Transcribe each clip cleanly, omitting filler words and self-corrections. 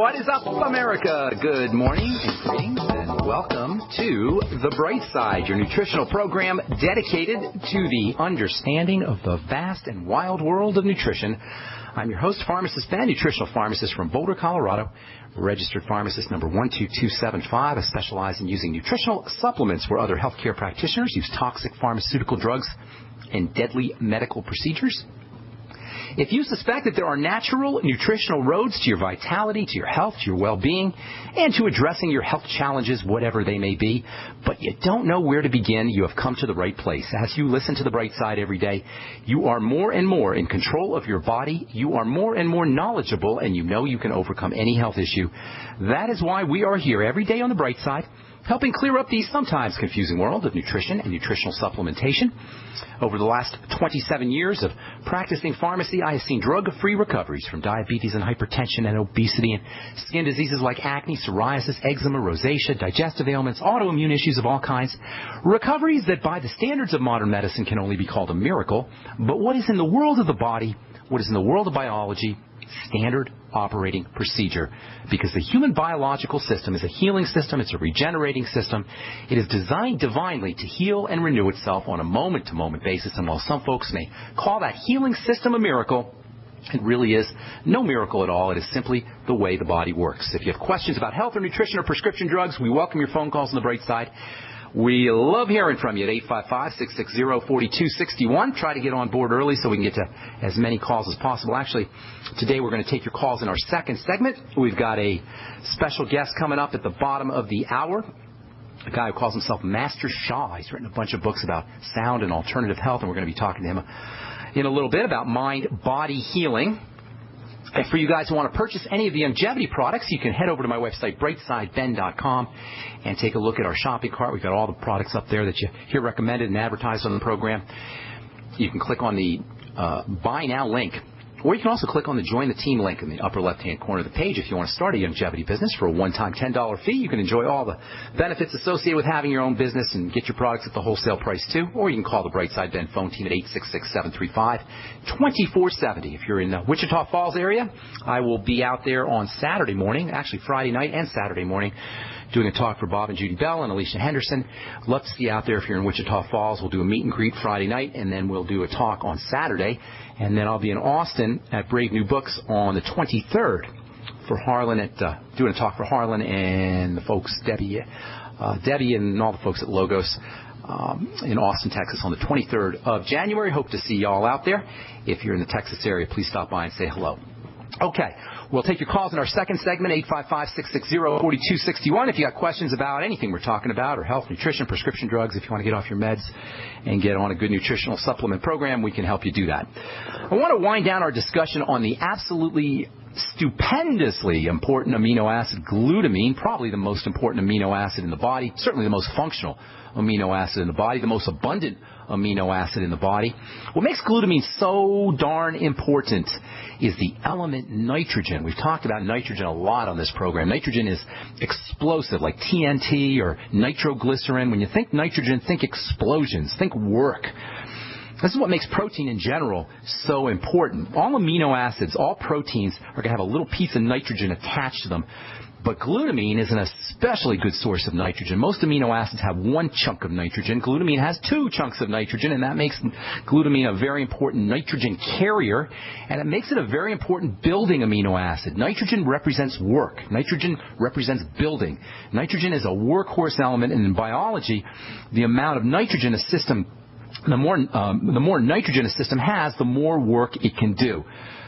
What is up, America? Good morning and greetings and welcome to The Bright Side, your nutritional program dedicated to the understanding of the vast and wild world of nutrition. I'm your host, Pharmacist Ben, nutritional pharmacist from Boulder, Colorado, registered pharmacist number 12275. I specialize in using nutritional supplements where other healthcare practitioners use toxic pharmaceutical drugs and deadly medical procedures. If you suspect that there are natural nutritional roads to your vitality, to your health, to your well-being, and to addressing your health challenges, whatever they may be, but you don't know where to begin, you have come to the right place. As you listen to The Bright Side every day, you are more and more in control of your body. You are more and more knowledgeable, and you know you can overcome any health issue. That is why we are here every day on The Bright Side, helping clear up the sometimes confusing world of nutrition and nutritional supplementation. Over the last 27 years of practicing pharmacy, I have seen drug-free recoveries from diabetes and hypertension and obesity and skin diseases like acne, psoriasis, eczema, rosacea, digestive ailments, autoimmune issues of all kinds. Recoveries that by the standards of modern medicine can only be called a miracle. But what is in the world of the body, what is in the world of biology, standard operating procedure, because the human biological system is a healing system, it's a regenerating system. It is designed divinely to heal and renew itself on a moment-to-moment basis, and while some folks may call that healing system a miracle, it really is no miracle at all. It is simply the way the body works. If you have questions about health or nutrition or prescription drugs, we welcome your phone calls on The Bright Side. We love hearing from you at 855-660-4261. Try to get on board early so we can get to as many calls as possible. Actually, today we're going to take your calls in our second segment. We've got a special guest coming up at the bottom of the hour, a guy who calls himself Master Shah. He's written a bunch of books about sound and alternative health, and we're going to be talking to him in a little bit about mind-body healing. And for you guys who want to purchase any of the longevity products, you can head over to my website, brightsideben.com, and take a look at our shopping cart. We've got all the products up there that you hear recommended and advertised on the program. You can click on the Buy Now link, or you can also click on the Join the Team link in the upper left-hand corner of the page. If you want to start a longevity business for a one-time $10 fee, you can enjoy all the benefits associated with having your own business and get your products at the wholesale price, too. Or you can call the Brightside Ben phone team at 866-735-2470. If you're in the Wichita Falls area, I will be out there on Saturday morning, actually Friday night and Saturday morning, doing a talk for Bob and Judy Bell and Alicia Henderson. Love to see you out there if you're in Wichita Falls. We'll do a meet and greet Friday night, and then we'll do a talk on Saturday. And then I'll be in Austin at Brave New Books on the 23rd for Harlan doing a talk for Harlan and the folks, Debbie and all the folks at Logos in Austin, Texas on the 23rd of January. Hope to see you all out there. If you're in the Texas area, please stop by and say hello. Okay, we'll take your calls in our second segment, 855-660-4261. If you got questions about anything we're talking about, or health, nutrition, prescription drugs, if you want to get off your meds and get on a good nutritional supplement program, we can help you do that. I want to wind down our discussion on the absolutely stupendously important amino acid glutamine, probably the most important amino acid in the body, certainly the most functional amino acid in the body, the most abundant amino acid in the body. What makes glutamine so darn important is the element nitrogen. We've talked about nitrogen a lot on this program. Nitrogen is explosive, like TNT or nitroglycerin. When you think nitrogen, think explosions, think work. This is what makes protein in general so important. All amino acids, all proteins are going to have a little piece of nitrogen attached to them. But glutamine is an especially good source of nitrogen. Most amino acids have one chunk of nitrogen. Glutamine has two chunks of nitrogen, and that makes glutamine a very important nitrogen carrier, and it makes it a very important building amino acid. Nitrogen represents work. Nitrogen represents building. Nitrogen is a workhorse element, and in biology, the amount of nitrogen a system, the more nitrogen a system has, the more work it can do.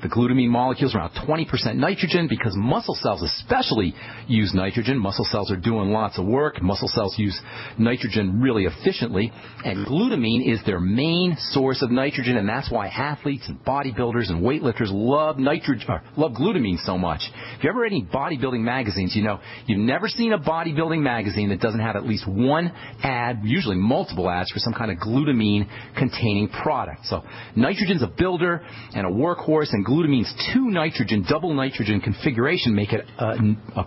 The glutamine molecules are around 20% nitrogen because muscle cells especially use nitrogen. Muscle cells are doing lots of work. Muscle cells use nitrogen really efficiently. And glutamine is their main source of nitrogen, and that's why athletes and bodybuilders and weightlifters love glutamine so much. If you ever read any bodybuilding magazines, you know you've never seen a bodybuilding magazine that doesn't have at least one ad, usually multiple ads, for some kind of glutamine-containing product. So nitrogen's a builder and a workhorse, and glutamine's two nitrogen, double nitrogen configuration make it a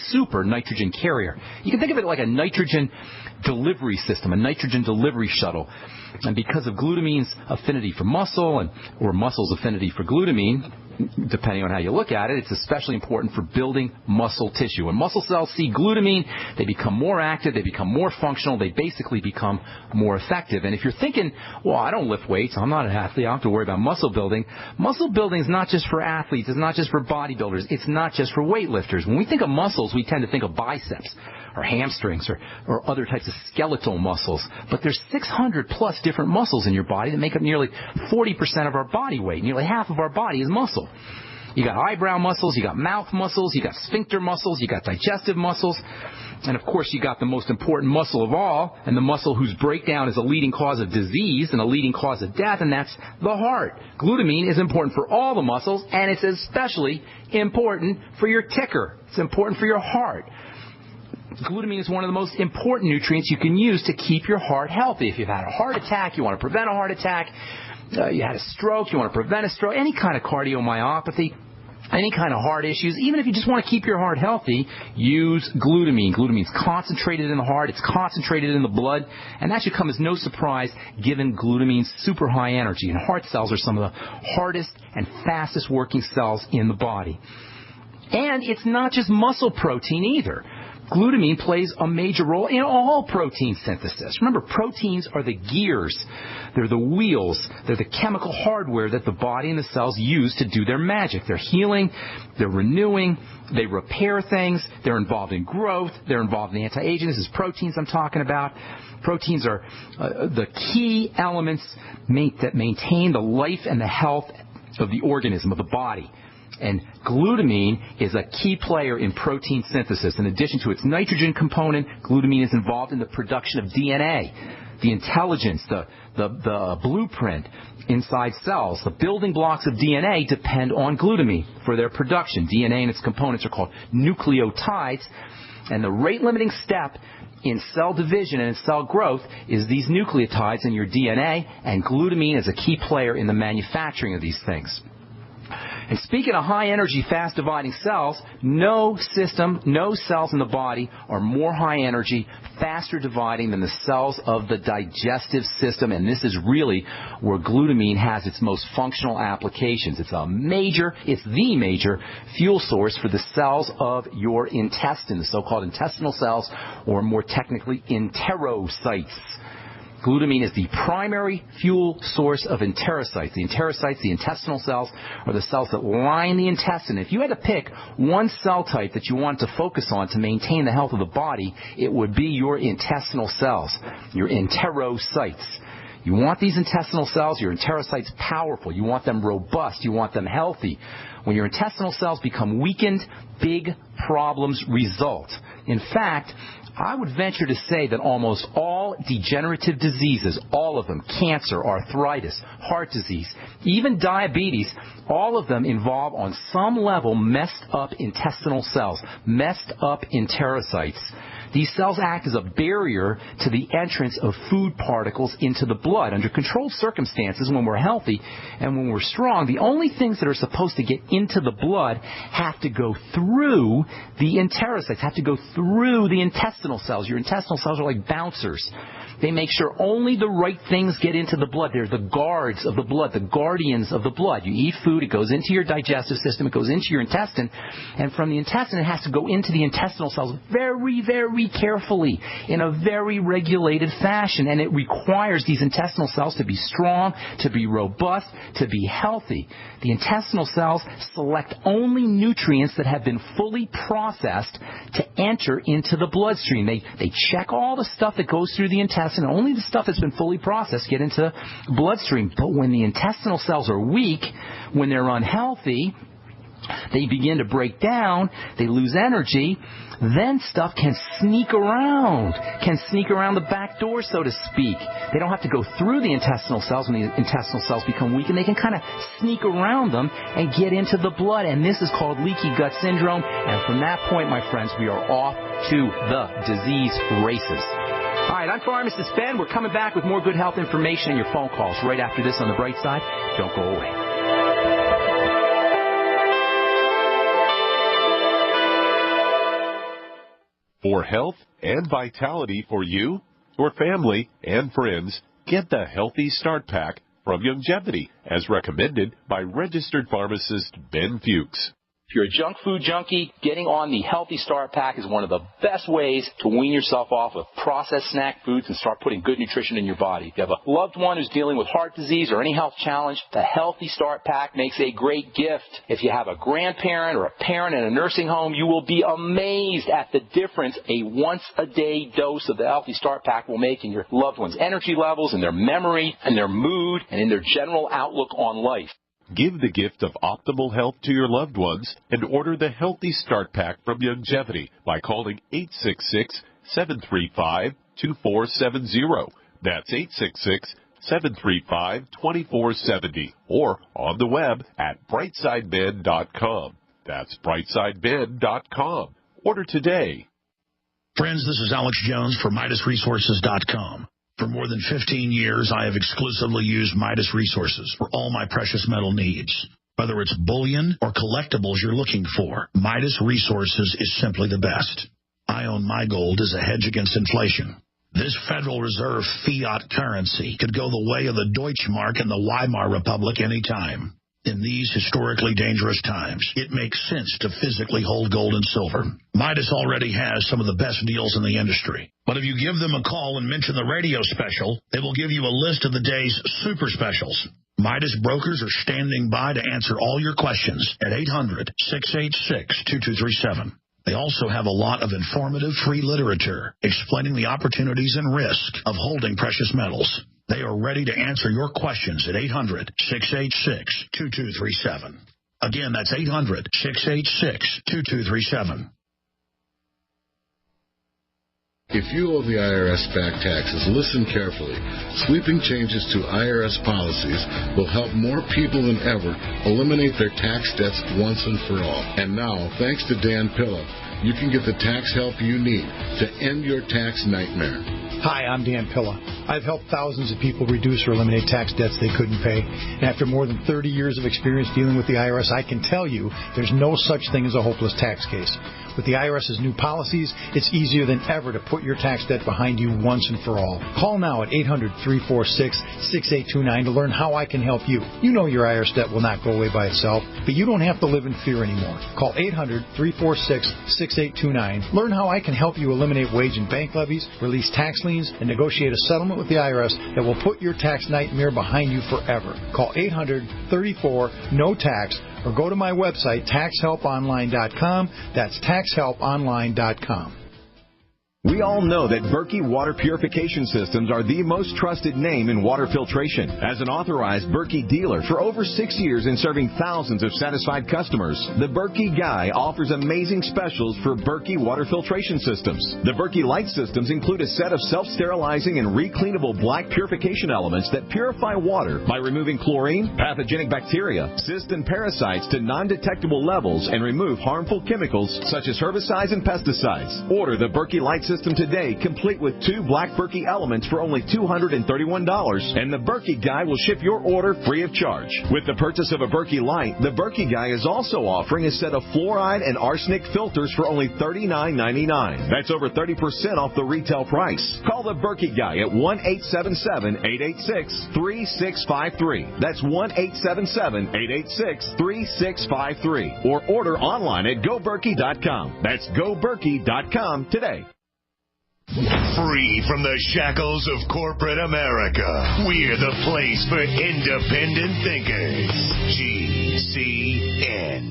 super nitrogen carrier. You can think of it like a nitrogen delivery system, a nitrogen delivery shuttle. And because of glutamine's affinity for muscle or muscle's affinity for glutamine, depending on how you look at it, it's especially important for building muscle tissue. When muscle cells see glutamine, they become more active, they become more functional, they basically become more effective. And if you're thinking, well, I don't lift weights, I'm not an athlete, I don't have to worry about muscle building. Muscle building is not just for athletes, it's not just for bodybuilders, it's not just for weightlifters. When we think of muscles, we tend to think of biceps or hamstrings or other types of skeletal muscles. But there's 600 plus different muscles in your body that make up nearly 40% of our body weight. Nearly half of our body is muscle. You got eyebrow muscles, you got mouth muscles, you got sphincter muscles, you got digestive muscles, and of course you got the most important muscle of all, and the muscle whose breakdown is a leading cause of disease and a leading cause of death, and that's the heart. Glutamine is important for all the muscles, and it's especially important for your ticker. It's important for your heart. Glutamine is one of the most important nutrients you can use to keep your heart healthy. If you've had a heart attack, you want to prevent a heart attack, you had a stroke, you want to prevent a stroke, any kind of cardiomyopathy, any kind of heart issues, even if you just want to keep your heart healthy, use glutamine. Glutamine is concentrated in the heart, it's concentrated in the blood, and that should come as no surprise given glutamine's super high energy. And heart cells are some of the hardest and fastest working cells in the body. And it's not just muscle protein either. Glutamine plays a major role in all protein synthesis. Remember, proteins are the gears. They're the wheels. They're the chemical hardware that the body and the cells use to do their magic. They're healing. They're renewing. They repair things. They're involved in growth. They're involved in anti-aging. This is proteins I'm talking about. Proteins are the key elements that maintain the life and the health of the organism, of the body. And glutamine is a key player in protein synthesis. In addition to its nitrogen component, glutamine is involved in the production of DNA. The intelligence, the blueprint inside cells, the building blocks of DNA depend on glutamine for their production. DNA and its components are called nucleotides, and the rate-limiting step in cell division and in cell growth is these nucleotides in your DNA, and glutamine is a key player in the manufacturing of these things. And speaking of high-energy, fast-dividing cells, no system, no cells in the body are more high-energy, faster-dividing than the cells of the digestive system, and this is really where glutamine has its most functional applications. It's the major fuel source for the cells of your intestine, the so-called intestinal cells, or more technically, enterocytes. Glutamine is the primary fuel source of enterocytes. The enterocytes, the intestinal cells, are the cells that line the intestine. If you had to pick one cell type that you want to focus on to maintain the health of the body, it would be your intestinal cells, your enterocytes. You want these intestinal cells, your enterocytes, powerful. You want them robust. You want them healthy. When your intestinal cells become weakened, big problems result. In fact, I would venture to say that almost all degenerative diseases, all of them, cancer, arthritis, heart disease, even diabetes, all of them involve on some level messed up intestinal cells, messed up enterocytes. These cells act as a barrier to the entrance of food particles into the blood. Under controlled circumstances, when we're healthy and when we're strong, the only things that are supposed to get into the blood have to go through the enterocytes, have to go through the intestinal cells. Your intestinal cells are like bouncers. They make sure only the right things get into the blood. They're the guards of the blood, the guardians of the blood. You eat food, it goes into your digestive system, it goes into your intestine, and from the intestine it has to go into the intestinal cells very, very carefully in a very regulated fashion, and it requires these intestinal cells to be strong, to be robust, to be healthy. The intestinal cells select only nutrients that have been fully processed to enter into the bloodstream. They check all the stuff that goes through the intestine, and only the stuff that's been fully processed get into the bloodstream. But when the intestinal cells are weak, when they're unhealthy, they begin to break down, they lose energy, then stuff can sneak around the back door, so to speak. They don't have to go through the intestinal cells when the intestinal cells become weak, and they can kind of sneak around them and get into the blood, and this is called leaky gut syndrome, and from that point, my friends, we are off to the disease races. All right, I'm Pharmacist Ben. We're coming back with more good health information and your phone calls right after this on The Bright Side. Don't go away. For health and vitality for you, your family, and friends, get the Healthy Start Pack from Longevity, as recommended by registered pharmacist Ben Fuchs. If you're a junk food junkie, getting on the Healthy Start Pack is one of the best ways to wean yourself off of processed snack foods and start putting good nutrition in your body. If you have a loved one who's dealing with heart disease or any health challenge, the Healthy Start Pack makes a great gift. If you have a grandparent or a parent in a nursing home, you will be amazed at the difference a once-a-day dose of the Healthy Start Pack will make in your loved one's energy levels, in their memory, in their mood, and in their general outlook on life. Give the gift of optimal health to your loved ones and order the Healthy Start Pack from Longevity by calling 866-735-2470. That's 866-735-2470 or on the web at brightsideben.com. That's brightsideben.com. Order today. Friends, this is Alex Jones for MidasResources.com. For more than 15 years, I have exclusively used Midas Resources for all my precious metal needs. Whether it's bullion or collectibles you're looking for, Midas Resources is simply the best. I own my gold as a hedge against inflation. This Federal Reserve fiat currency could go the way of the Deutschmark and the Weimar Republic anytime. In these historically dangerous times, it makes sense to physically hold gold and silver. Midas already has some of the best deals in the industry. But if you give them a call and mention the radio special, they will give you a list of the day's super specials. Midas brokers are standing by to answer all your questions at 800-686-2237. They also have a lot of informative free literature explaining the opportunities and risk of holding precious metals. They are ready to answer your questions at 800-686-2237. Again, that's 800-686-2237. If you owe the IRS back taxes, listen carefully. Sweeping changes to IRS policies will help more people than ever eliminate their tax debts once and for all. And now, thanks to Dan Pilla, you can get the tax help you need to end your tax nightmare. Hi, I'm Dan Pilla. I've helped thousands of people reduce or eliminate tax debts they couldn't pay. And after more than 30 years of experience dealing with the IRS, I can tell you there's no such thing as a hopeless tax case. With the IRS's new policies, it's easier than ever to put your tax debt behind you once and for all. Call now at 800-346-6829 to learn how I can help you. You know your IRS debt will not go away by itself, but you don't have to live in fear anymore. Call 800-346-6829. Learn how I can help you eliminate wage and bank levies, release tax liens, and negotiate a settlement with the IRS that will put your tax nightmare behind you forever. Call 800-34-NO-TAX or go to my website, taxhelponline.com. That's taxhelponline.com. We all know that Berkey Water Purification Systems are the most trusted name in water filtration. As an authorized Berkey dealer for over 6 years and serving thousands of satisfied customers, the Berkey Guy offers amazing specials for Berkey Water Filtration Systems. The Berkey Light Systems include a set of self-sterilizing and recleanable black purification elements that purify water by removing chlorine, pathogenic bacteria, cysts, and parasites to non-detectable levels and remove harmful chemicals such as herbicides and pesticides. Order the Berkey Light System today, complete with 2 black Berkey elements for only $231, and the Berkey Guy will ship your order free of charge. With the purchase of a Berkey Light, the Berkey Guy is also offering a set of fluoride and arsenic filters for only $39.99. That's over 30% off the retail price. Call the Berkey Guy at 1-877-886-3653. That's 1-877-886-3653. Or order online at GoBerkey.com. That's GoBerkey.com today. Free from the shackles of corporate America, we're the place for independent thinkers. GCN.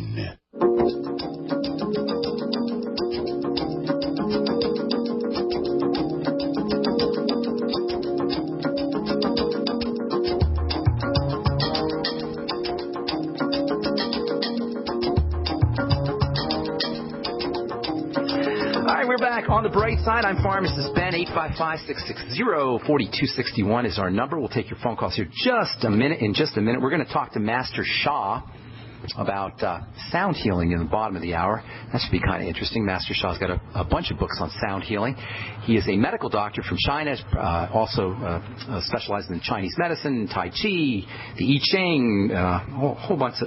On the bright side, I'm pharmacist Ben. 855-660-4261 is our number. We'll take your phone calls here just a minute. In just a minute, we're going to talk to Master Shah about sound healing in the bottom of the hour. That should be kind of interesting. Master Shah's got a bunch of books on sound healing. He is a medical doctor from China, also specializes in Chinese medicine, Tai Chi, the I Ching, a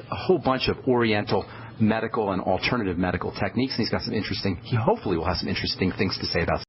whole bunch of Oriental medical and alternative medical techniques. And he's got some interesting, he hopefully will have some interesting things to say about